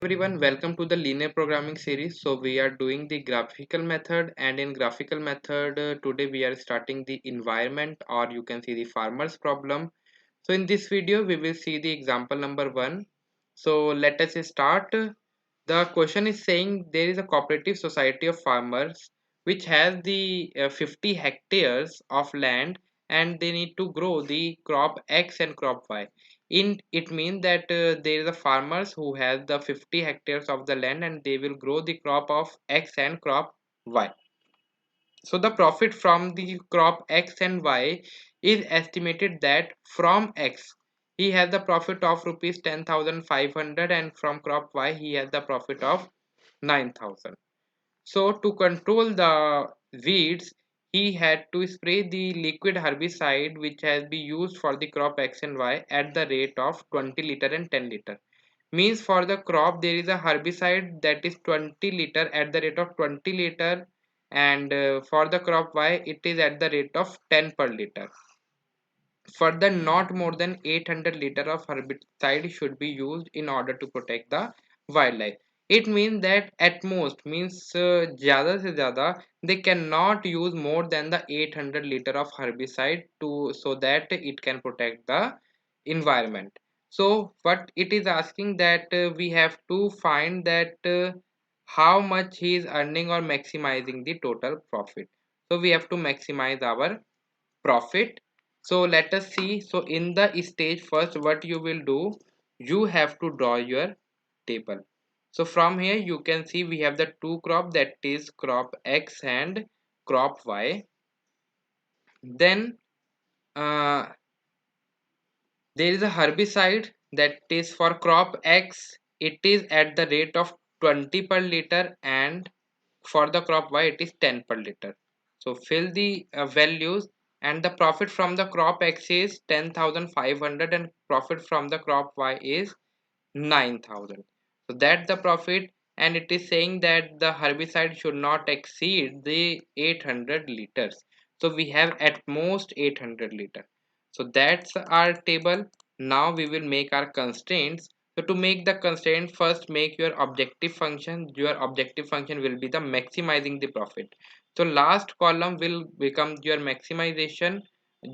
Everyone, welcome to the linear programming series. So we are doing the graphical method, and in graphical method today we are starting the environment, or you can see the farmers problem. So in this video we will see the example number 1. So let us start. The question is saying there is a cooperative society of farmers which has the 50 hectares of land, and they need to grow the crop X and crop Y. In it means that there is a farmers who has the 50 hectares of the land, and they will grow the crop of X and crop Y. So the profit from the crop X and Y is estimated that from X he has the profit of rupees 10,500, and from crop Y he has the profit of 9,000. So to control the weeds, he had to spray the liquid herbicide which has been used for the crop X and Y at the rate of 20 liter and 10 liter. Means for the crop there is a herbicide that is 20 liter at the rate of 20 liter, and for the crop Y it is at the rate of 10 per liter. Further, not more than 800 liter of herbicide should be used in order to protect the wildlife. It means that at most means ज़्यादा से ज़्यादा they cannot use more than the 800 liter of herbicide to so that it can protect the environment. So what it is asking that we have to find that how much he is earning or maximizing the total profit. So we have to maximize our profit. So let us see. So in the stage first, what you will do, you have to draw your table. So from here you can see we have the two crop, that is crop X and crop Y. Then there is a herbicide that is for crop X. It is at the rate of 20 per liter, and for the crop Y it is 10 per liter. So fill the values, and the profit from the crop X is 10,500, and profit from the crop Y is 9,000. So that's the profit, and it is saying that the herbicide should not exceed the 800 liters. So we have at most 800 liter. So that's our table. Now we will make our constraints. So to make the constraint, first make your objective function. Your objective function will be the maximizing the profit. So last column will become your maximization,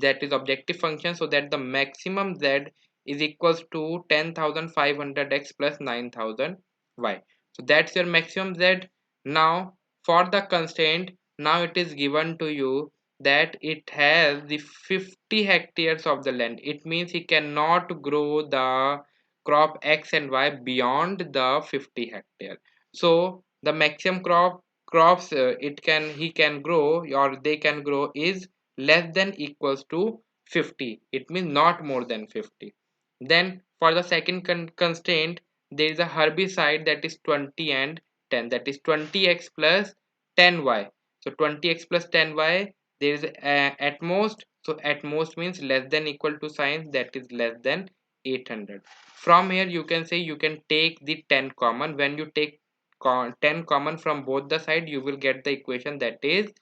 that is objective function, so that the maximum z is equals to 10,500x plus 9,000y. So that's your maximum z. Now for the constraint, now it is given to you that it has the 50 hectares of the land. It means he cannot grow the crop X and Y beyond the 50 hectare. So the maximum crops it can he can grow, or they can grow, is less than equals to 50. It means not more than 50. Then for the second constraint, there is a herbicide that is 20 and 10, that is 20x plus 10y. So 20x plus 10y, there is at most. So at most means less than equal to sign, that is less than 800. From here you can say you can take the 10 common. When you take 10 common from both the side, you will get the equation that is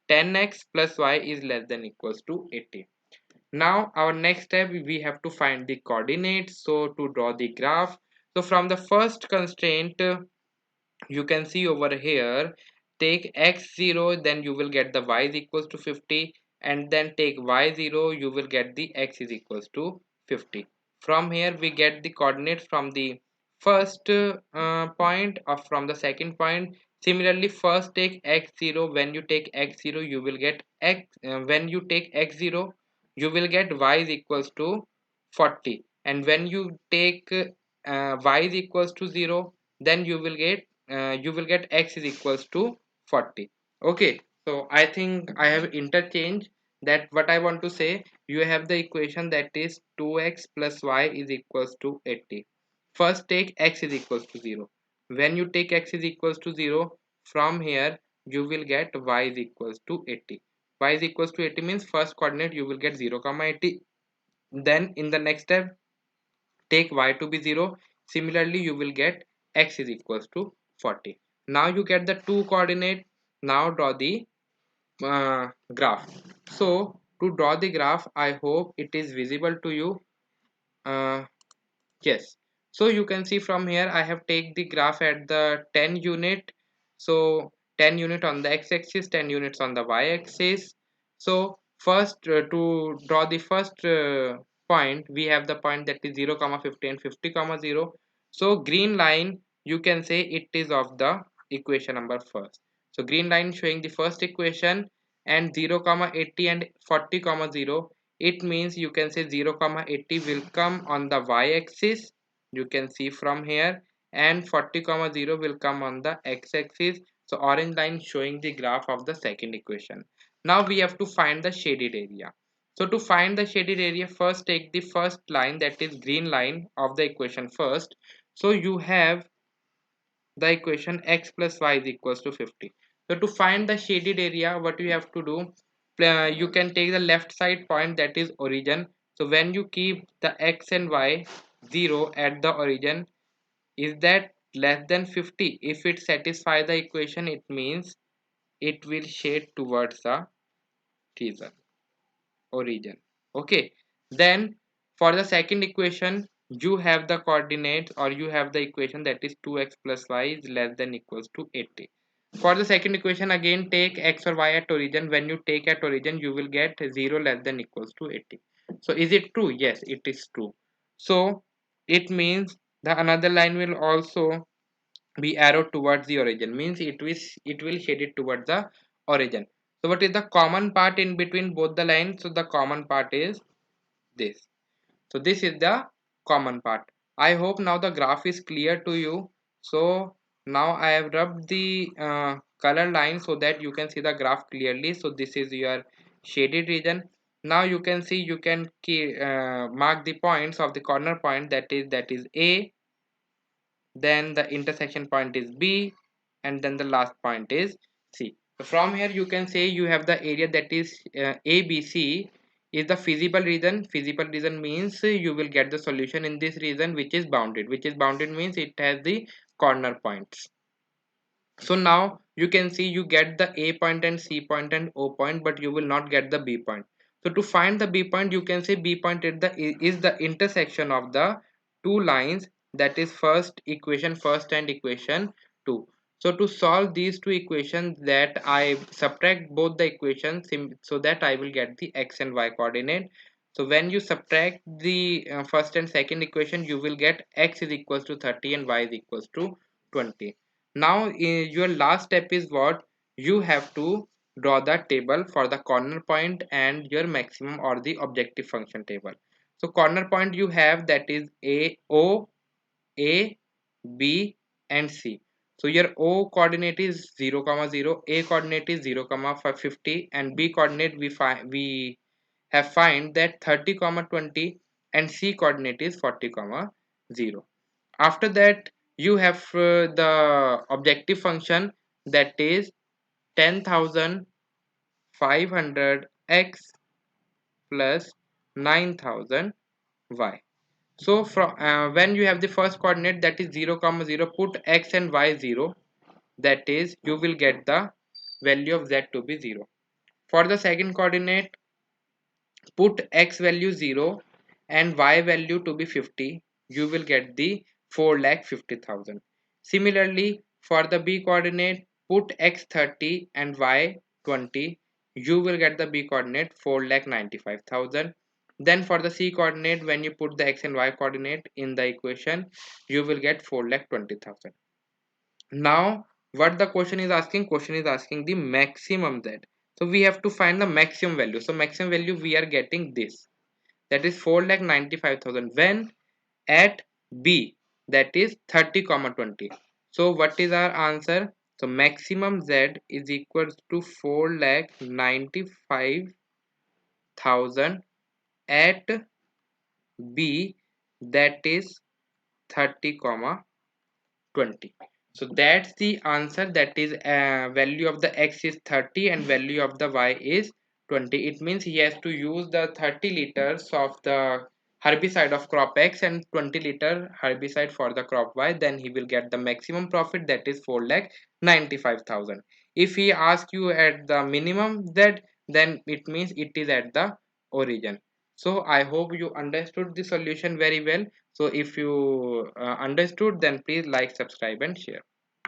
10x plus y is less than equals to 80. Now our next step, we have to find the coordinates. So to draw the graph, so from the first constraint, you can see over here, take x0, then you will get the y is equals to 50, and then take y0, you will get the x is equals to 50. From here we get the coordinates from the first point or from the second point. Similarly, first take x0. When you take x0, you will get x. When you take x0, you will get y is equals to 40, and when you take y is equals to 0, then you will get x is equals to 40. Okay, so I think I have interchanged that. What I want to say, you have the equation that is 2x plus y is equals to 80. First take x is equals to 0. When you take x is equals to 0, from here you will get y is equals to 80. Y is equals to 80 means first coordinate you will get 0 comma 80. Then in the next step, take y to be 0. Similarly, you will get x is equals to 40. Now you get the two coordinate. Now draw the graph. So to draw the graph, I hope it is visible to you. uh, yes. So you can see from here I have take the graph at the 10 unit. So 10 unit on the x-axis, 10 units on the y-axis. So first to draw the first point, we have the point that is 0 comma 50 and 50 comma 0. So green line, you can say it is of the equation number first. So green line showing the first equation, and 0 comma 80 and 40 comma 0, it means you can say 0 comma 80 will come on the y-axis, you can see from here, and 40 comma 0 will come on the x-axis. So orange line showing the graph of the second equation. Now we have to find the shaded area. So to find the shaded area, first take the first line, that is green line of the equation first. So you have the equation x plus y is equals to 50. So to find the shaded area, what you have to do, you can take the left side point, that is origin. So when you keep the x and y 0 at the origin, is that less than 50? If it satisfies the equation, it means it will shade towards the teaser origin. Okay, then for the second equation, you have the coordinates, or you have the equation that is 2x plus y is less than equals to 80. For the second equation, again take x or y at origin. When you take at origin, you will get 0 less than equals to 80. So is it true? Yes, it is true. So it means the another line will also be arrowed towards the origin, means it will shade it towards the origin. So what is the common part in between both the lines? So the common part is this. So this is the common part. I hope now the graph is clear to you. So now I have rubbed the color line so that you can see the graph clearly. So this is your shaded region. Now you can see, you can mark the points of the corner point, that is A, then the intersection point is B, and then the last point is C. So from here you can say you have the area that is ABC is the feasible region. Feasible region means you will get the solution in this region which is bounded. Which is bounded means it has the corner points. So now you can see you get the A point and C point and O point, but you will not get the B point. So to find the B point, you can say B point is the intersection of the two lines, that is first equation first and equation 2. So to solve these two equations, that I subtract both the equations so that I will get the x and y coordinate. So when you subtract the first and second equation, you will get x is equals to 30 and y is equals to 20. Now your last step is what? You have to draw the table for the corner point and your maximum or the objective function table. So corner point you have, that is A, B and C. So your O coordinate is 0 comma 0, A coordinate is 0 comma 50, and B coordinate we have find that 30 comma 20, and C coordinate is 40 comma 0. After that you have the objective function, that is 10,500 x plus 9,000 y. So from when you have the first coordinate, that is 0 comma 0, put x and y 0, that is you will get the value of z to be 0. For the second coordinate, put x value 0 and y value to be 50, you will get the 4,50,000. Similarly, for the b coordinate, put x 30 and y 20, you will get the b coordinate 4,95,000. Then for the c coordinate, when you put the x and y coordinate in the equation, you will get 4,20,000. Now what the question is asking? Question is asking the maximum z. So we have to find the maximum value. So maximum value we are getting this, that is 4,95,000 when at b, that is 30 comma 20. So what is our answer? So maximum z is equals to 4,95,000 at b, that is 30 comma 20. So that's the answer, that is value of the x is 30 and value of the y is 20. It means he has to use the 30 liters of the herbicide of crop x and 20-liter herbicide for the crop y, then he will get the maximum profit, that is 4,95,000. If he asks you at the minimum z, then it means it is at the origin. So I hope you understood the solution very well. So if you understood, then please like, subscribe and share.